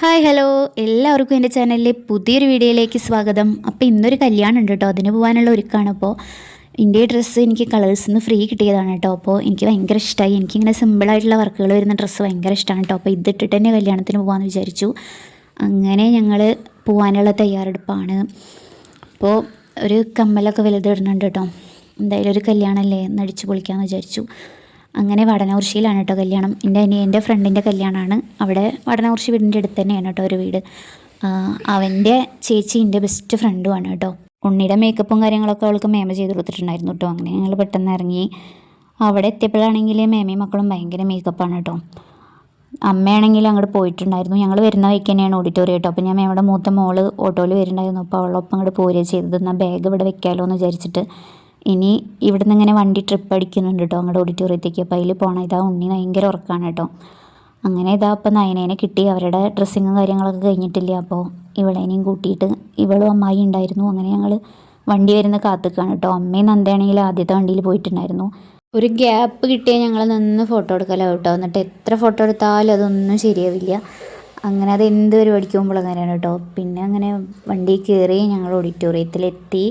Hi hello എല്ലാവർക്കും എൻ്റെ ചാനലിലെ പുതിയൊരു വീഡിയോയിലേക്ക് സ്വാഗതം. അപ്പോൾ ഇന്നൊരു കല്യാണം ഉണ്ട് കേട്ടോ, അതിന് പോകാനുള്ള ഒരുക്കാണ്. അപ്പോൾ എൻ്റെ ഡ്രസ്സ് എനിക്ക് കളേഴ്സിൽ നിന്ന് ഫ്രീ കിട്ടിയതാണ് കേട്ടോ. അപ്പോൾ എനിക്ക് ഭയങ്കര ഇഷ്ടമായി. എനിക്കിങ്ങനെ സിമ്പിളായിട്ടുള്ള വർക്കുകൾ വരുന്ന ഡ്രസ്സ് ഭയങ്കര ഇഷ്ടമാണ് കേട്ടോ. അപ്പോൾ ഇതിട്ടിട്ട് തന്നെ കല്യാണത്തിന് പോകാമെന്ന് വിചാരിച്ചു. അങ്ങനെ ഞങ്ങൾ പോകാനുള്ള തയ്യാറെടുപ്പാണ്. അപ്പോൾ ഒരു കമ്മലൊക്കെ വലുതിടുന്നുണ്ട് കേട്ടോ. എന്തായാലും ഒരു കല്യാണമല്ലേ, നടിച്ചു പൊളിക്കാമെന്ന് വിചാരിച്ചു. അങ്ങനെ വടനൂർശിയിലാണ് കേട്ടോ കല്യാണം. എൻ്റെ ഫ്രണ്ടിൻ്റെ കല്യാണമാണ്. അവിടെ വടനൂർശി വീടിൻ്റെ അടുത്ത് തന്നെയാണ് കേട്ടോ ഒരു വീട്. അവൻ്റെ ചേച്ചി എൻ്റെ ബെസ്റ്റ് ഫ്രണ്ടുമാണ് കേട്ടോ. ഉണ്ണിയുടെ മേക്കപ്പും കാര്യങ്ങളൊക്കെ അവൾക്ക് മേമ ചെയ്ത് കൊടുത്തിട്ടുണ്ടായിരുന്നു കേട്ടോ. അങ്ങനെ ഞങ്ങൾ പെട്ടെന്ന് ഇറങ്ങി. അവിടെ എത്തിയപ്പോഴാണെങ്കിൽ മേമയും മക്കളും ഭയങ്കര മേക്കപ്പാണ് കേട്ടോ. അമ്മയാണെങ്കിൽ അങ്ങോട്ട് പോയിട്ടുണ്ടായിരുന്നു. ഞങ്ങൾ വരുന്ന വഴിക്ക് തന്നെയാണ് ഓഡിറ്റോറിയം കേട്ടോ. അപ്പോൾ ഞാൻ മേമയുടെ മൂത്ത മോള് ഓട്ടോയിൽ വരുന്നുണ്ടായിരുന്നു. അപ്പോൾ അവളൊപ്പം അങ്ങോട്ട് പോരുക ചെയ്തത്. എന്നാൽ ബാഗ് ഇവിടെ വെക്കാമല്ലോ എന്ന് വിചാരിച്ചിട്ട്. ഇനി ഇവിടെ നിന്ന് ഇങ്ങനെ വണ്ടി ട്രിപ്പ് അടിക്കുന്നുണ്ട് കേട്ടോ അങ്ങോട്ട് ഓഡിറ്റോറിയത്തേക്ക്. അപ്പോൾ അതിൽ പോകണം. ഇതാ ഉണ്ണി ഭയങ്കര ഉറക്കമാണ് കേട്ടോ. അങ്ങനെ ഇതാ അപ്പോൾ നയനേനെ കിട്ടി. അവരുടെ ഡ്രസ്സിങ്ങും കാര്യങ്ങളൊക്കെ കഴിഞ്ഞിട്ടില്ല. അപ്പോൾ ഇവളേനെയും കൂട്ടിയിട്ട് ഇവളും അമ്മായി ഉണ്ടായിരുന്നു. അങ്ങനെ ഞങ്ങൾ വണ്ടി വരുന്ന കാത്തുക്കാണ് കേട്ടോ. അമ്മയും നന്ദയാണെങ്കിൽ ആദ്യത്തെ വണ്ടിയിൽ പോയിട്ടുണ്ടായിരുന്നു. ഒരു ഗ്യാപ്പ് കിട്ടിയാൽ ഞങ്ങൾ നിന്ന് ഫോട്ടോ എടുക്കലാണ് കേട്ടോ. എന്നിട്ട് എത്ര ഫോട്ടോ എടുത്താലും അതൊന്നും ശരിയാവില്ല. അങ്ങനെ അത് എന്ത് പരിപാടിക്ക് പോകുമ്പോൾ അങ്ങനെയാണ് കേട്ടോ. പിന്നെ അങ്ങനെ വണ്ടി കയറി ഞങ്ങൾ ഓഡിറ്റോറിയത്തിലെത്തി.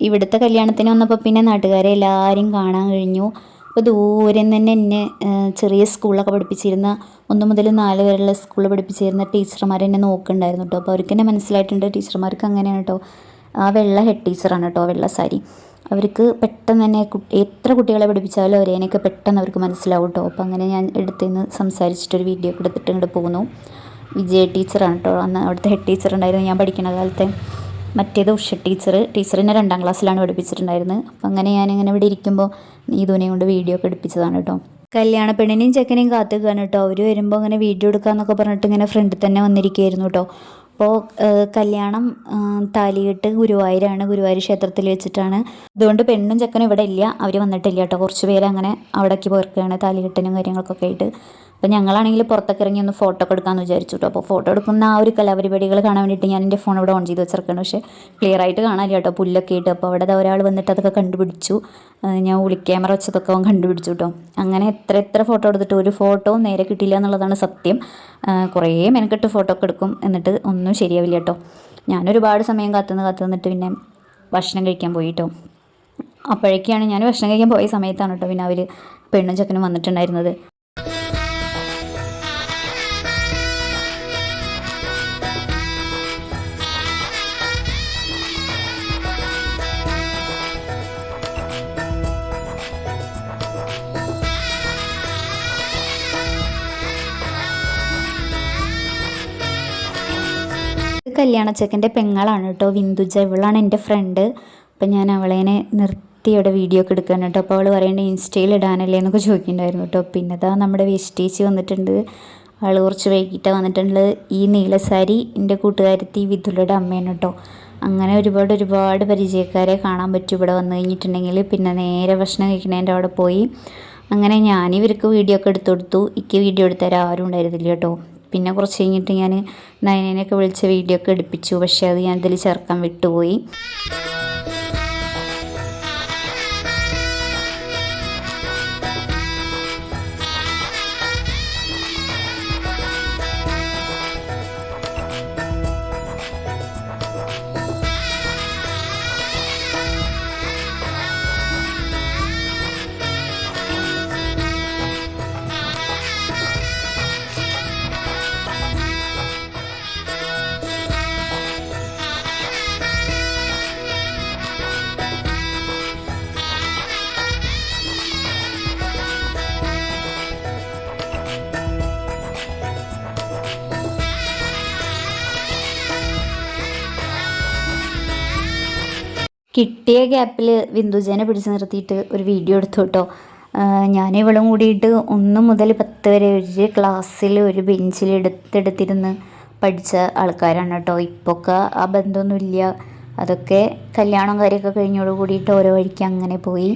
ഇവിടുത്തെ കല്യാണത്തിന് വന്നപ്പോൾ പിന്നെ നാട്ടുകാരെ എല്ലാവരും കാണാൻ കഴിഞ്ഞു. അപ്പോൾ ദൂരെ തന്നെ എന്നെ ചെറിയ സ്കൂളിലൊക്കെ പഠിപ്പിച്ചിരുന്ന 1 മുതൽ 4 വരെയുള്ള സ്കൂളിൽ പഠിപ്പിച്ചിരുന്ന ടീച്ചർമാർ എന്നെ നോക്കുന്നുണ്ടായിരുന്നു കേട്ടോ. അപ്പോൾ അവർക്ക് എന്നെ മനസ്സിലായിട്ടുണ്ട്. ടീച്ചർമാർക്ക് അങ്ങനെയാണ് കേട്ടോ. ആ വെള്ള ഹെഡ് ടീച്ചറാണ് കേട്ടോ, വെള്ള സാരി. അവർക്ക് പെട്ടെന്ന് തന്നെ എത്ര കുട്ടികളെ പഠിപ്പിച്ചാലും അവരേനൊക്കെ പെട്ടെന്ന് അവർക്ക് മനസ്സിലാവും കേട്ടോ. അപ്പോൾ അങ്ങനെ ഞാൻ എടുത്തുനിന്ന് സംസാരിച്ചിട്ടൊരു വീഡിയോ ഒക്കെ എടുത്തിട്ട് ഇങ്ങോട്ട് പോകുന്നു. വിജയ ടീച്ചറാണ് കേട്ടോ അന്ന് അവിടുത്തെ ഹെഡ് ടീച്ചർ ഉണ്ടായിരുന്നു ഞാൻ പഠിക്കുന്ന കാലത്തെ. മറ്റേത് ഉഷ ടീച്ചറിനെ 2ാം ക്ലാസ്സിലാണ് പഠിപ്പിച്ചിട്ടുണ്ടായിരുന്നത്. അപ്പം അങ്ങനെ ഞാനിങ്ങനെ ഇവിടെ ഇരിക്കുമ്പോൾ നീതുവിനെ കൊണ്ട് വീഡിയോ ഒക്കെ എടുപ്പിച്ചതാണ് കേട്ടോ. കല്യാണ പെണ്ണിനെയും ചെക്കനെയും കാത്തുകയാണ് കേട്ടോ. അവർ വരുമ്പോൾ അങ്ങനെ വീഡിയോ എടുക്കാമെന്നൊക്കെ പറഞ്ഞിട്ട് ഇങ്ങനെ ഫ്രണ്ടിൽ തന്നെ വന്നിരിക്കുകയായിരുന്നു കേട്ടോ. അപ്പോൾ കല്യാണം താലികെട്ട് ഗുരുവായൂരാണ്, ഗുരുവായൂർ ക്ഷേത്രത്തിൽ വെച്ചിട്ടാണ്. അതുകൊണ്ട് പെണ്ണും ചെക്കനും ഇവിടെ ഇല്ല, അവർ വന്നിട്ടില്ല കേട്ടോ. കുറച്ച് പേര് അങ്ങനെ അവിടേക്ക് പോയിരിക്കുകയാണ് താലികെട്ടിനും കാര്യങ്ങൾക്കൊക്കെ ആയിട്ട്. അപ്പോൾ ഞങ്ങളാണെങ്കിൽ പുറത്തൊക്കെ ഇറങ്ങി ഒന്ന് ഫോട്ടോ ഒക്കെ എടുക്കാമെന്ന് വിചാരിച്ചു കേട്ടോ. അപ്പോൾ ഫോട്ടോ എടുക്കുന്ന ആ ഒരു കലാപരിപാടികൾ കാണാൻ വേണ്ടിയിട്ട് ഞാൻ എൻ്റെ ഫോൺ ഇവിടെ ഓൺ ചെയ്ത് വെച്ചിരിക്കുകയാണ്. പക്ഷേ ക്ലിയർ ആയിട്ട് കാണാനില്ല കേട്ടോ, പുല്ലൊക്കെ ഇട്ട്. അപ്പോൾ അവിടെ ഒരാൾ വന്നിട്ട് അതൊക്കെ കണ്ടുപിടിച്ചു. ഞാൻ ക്യാമറ വെച്ചതൊക്കെ അവൻ കണ്ടുപിടിച്ചു കേട്ടോ. അങ്ങനെ എത്ര ഫോട്ടോ എടുത്തിട്ട് ഒരു ഫോട്ടോവും നേരെ കിട്ടിയില്ല എന്നുള്ളതാണ് സത്യം. കുറേ മെനക്കെട്ട് ഫോട്ടോ ഒക്കെ എടുക്കും, എന്നിട്ട് ഒന്നും ശരിയാവില്ല കേട്ടോ. ഞാനൊരുപാട് സമയം കാത്തുനിന്നിട്ട് പിന്നെ ഭക്ഷണം കഴിക്കാൻ പോയി കേട്ടോ. അപ്പോഴേക്കാണ് ഞാൻ ഭക്ഷണം കഴിക്കാൻ പോയ സമയത്താണ് കേട്ടോ പിന്നെ അവർ പെണ്ണും ചെക്കനും വന്നിട്ടുണ്ടായിരുന്നത്. കല്യാണച്ചക്കൻ്റെ പെങ്ങളാണ് കേട്ടോ, വിന്ദുജ. ഇവളാണ് എൻ്റെ ഫ്രണ്ട്. അപ്പം ഞാൻ അവളേനെ കൂട്ടുകാരത്തി അവിടെ വീഡിയോ ഒക്കെ എടുക്കാൻ കേട്ടോ. അപ്പോൾ അവൾ പറയേണ്ടത് ഇൻസ്റ്റയിൽ ഇടാനല്ലേ എന്നൊക്കെ ചോദിക്കുന്നുണ്ടായിരുന്നു കേട്ടോ. പിന്നെ അതാ നമ്മുടെ വേസ്റ്റേച്ചി വന്നിട്ടുണ്ട്. ആൾ കുറച്ച് വൈകിട്ടാണ് വന്നിട്ടുള്ളത്. ഈ നീല സാരി എൻ്റെ കൂട്ടുകാരത്തി വിധുലയുടെ അമ്മയാണ് കേട്ടോ. അങ്ങനെ ഒരുപാട് പരിചയക്കാരെ കാണാൻ പറ്റും ഇവിടെ വന്നു കഴിഞ്ഞിട്ടുണ്ടെങ്കിൽ. പിന്നെ നേരെ ഭക്ഷണം കഴിക്കുന്നതിൻ്റെ അവിടെ പോയി. അങ്ങനെ ഞാൻ ഇവർക്ക് വീഡിയോ ഒക്കെ എടുത്തു കൊടുത്തു. എനിക്ക് വീഡിയോ എടുത്തരാൻ ആരും ഉണ്ടായിരുന്നില്ല കേട്ടോ. പിന്നെ കുറച്ച് കഴിഞ്ഞിട്ട് ഞാൻ നയനേനെയൊക്കെ വിളിച്ച വീഡിയോ ഒക്കെ എടുപ്പിച്ചു. പക്ഷേ അത് ഞാൻ ഇതിൽ ചേർക്കാൻ വിട്ടുപോയി. കിട്ടിയ ഗ്യാപ്പിൽ ബിന്ദുജേനെ പിടിച്ച് നിർത്തിയിട്ട് ഒരു വീഡിയോ എടുത്തു കേട്ടോ. ഞാൻ ഇവളും കൂടിയിട്ട് 1 മുതൽ 10 വരെ ഒരു ക്ലാസ്സിൽ ഒരു ബെഞ്ചിൽ എടുത്തിരുന്ന് പഠിച്ച ആൾക്കാരാണ് കേട്ടോ. ഇപ്പൊക്കെ ആ ബന്ധമൊന്നുമില്ല. അതൊക്കെ കല്യാണം കാര്യമൊക്കെ കഴിഞ്ഞോട് കൂടിയിട്ട് ഓരോ വഴിക്ക് അങ്ങനെ പോയി.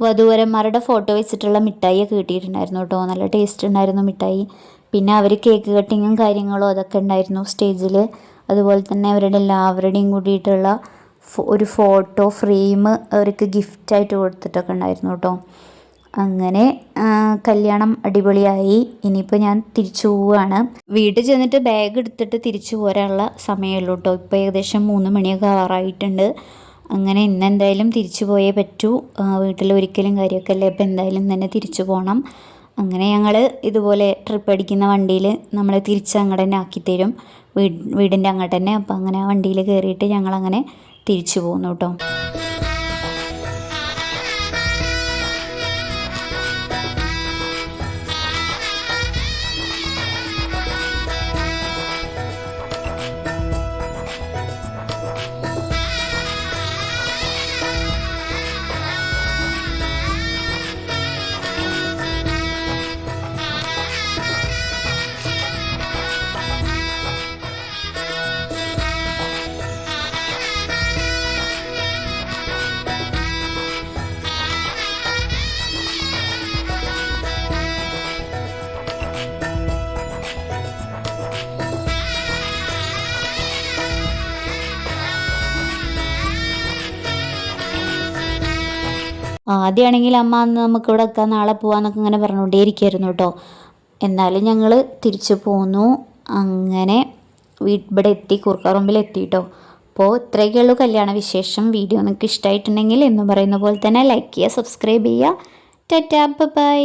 വധൂവരന്മാരുടെ ഫോട്ടോ വെച്ചിട്ടുള്ള മിഠായിയൊക്കെ കിട്ടിയിട്ടുണ്ടായിരുന്നു കേട്ടോ. നല്ല ടേസ്റ്റ് ഉണ്ടായിരുന്നു മിഠായി. പിന്നെ അവർ കേക്ക് കട്ടിങ്ങും കാര്യങ്ങളും അതൊക്കെ ഉണ്ടായിരുന്നു സ്റ്റേജിൽ. അതുപോലെ തന്നെ അവരുടെ എല്ലാവരുടെയും കൂടിയിട്ടുള്ള ഒരു ഫോട്ടോ ഫ്രെയിം അവർക്ക് ഗിഫ്റ്റായിട്ട് കൊടുത്തിട്ടൊക്കെ ഉണ്ടായിരുന്നു കേട്ടോ. അങ്ങനെ കല്യാണം അടിപൊളിയായി. ഇനിയിപ്പോൾ ഞാൻ തിരിച്ചു പോവുകയാണ്. വീട്ടിൽ ചെന്നിട്ട് ബാഗ് എടുത്തിട്ട് തിരിച്ചു പോരാനുള്ള സമയമുള്ളൂ കേട്ടോ. ഇപ്പോൾ ഏകദേശം 3 മണിയൊക്കെ ആവാറായിട്ടുണ്ട്. അങ്ങനെ ഇന്നെന്തായാലും തിരിച്ചു പോയേ പറ്റൂ. വീട്ടിൽ ഒരിക്കലും കാര്യമൊക്കെ അല്ലേ, അപ്പോൾ എന്തായാലും തന്നെ തിരിച്ചു പോകണം. അങ്ങനെ ഞങ്ങൾ ഇതുപോലെ ട്രിപ്പ് അടിക്കുന്ന വണ്ടിയിൽ നമ്മളെ തിരിച്ച് അങ്ങോട്ട് തന്നെ ആക്കിത്തരും, വീടിൻ്റെ അങ്ങോട്ട് തന്നെ. അപ്പോൾ അങ്ങനെ ആ വണ്ടിയിൽ കയറിയിട്ട് ഞങ്ങളങ്ങനെ തിരിച്ചു പോകുന്നു കേട്ടോ. ആദ്യമാണെങ്കിൽ അമ്മ അന്ന് നമുക്കിവിടെ വെക്കാം, നാളെ പോകാമെന്നൊക്കെ ഇങ്ങനെ പറഞ്ഞുകൊണ്ടേയിരിക്കുമായിരുന്നു കേട്ടോ. എന്നാലും ഞങ്ങൾ തിരിച്ചു പോന്നു. അങ്ങനെ ഇവിടെ എത്തി, കൂർക്കാറമ്പൽ എത്തി കേട്ടോ. അപ്പോൾ ഇത്രയൊക്കെയുള്ളൂ കല്യാണ വിശേഷം. വീഡിയോ നിങ്ങൾക്ക് ഇഷ്ടമായിട്ടുണ്ടെങ്കിൽ എന്നും പറയുന്ന പോലെ തന്നെ ലൈക്ക് ചെയ്യുക, സബ്സ്ക്രൈബ് ചെയ്യുക. ടാറ്റാ, ബൈ.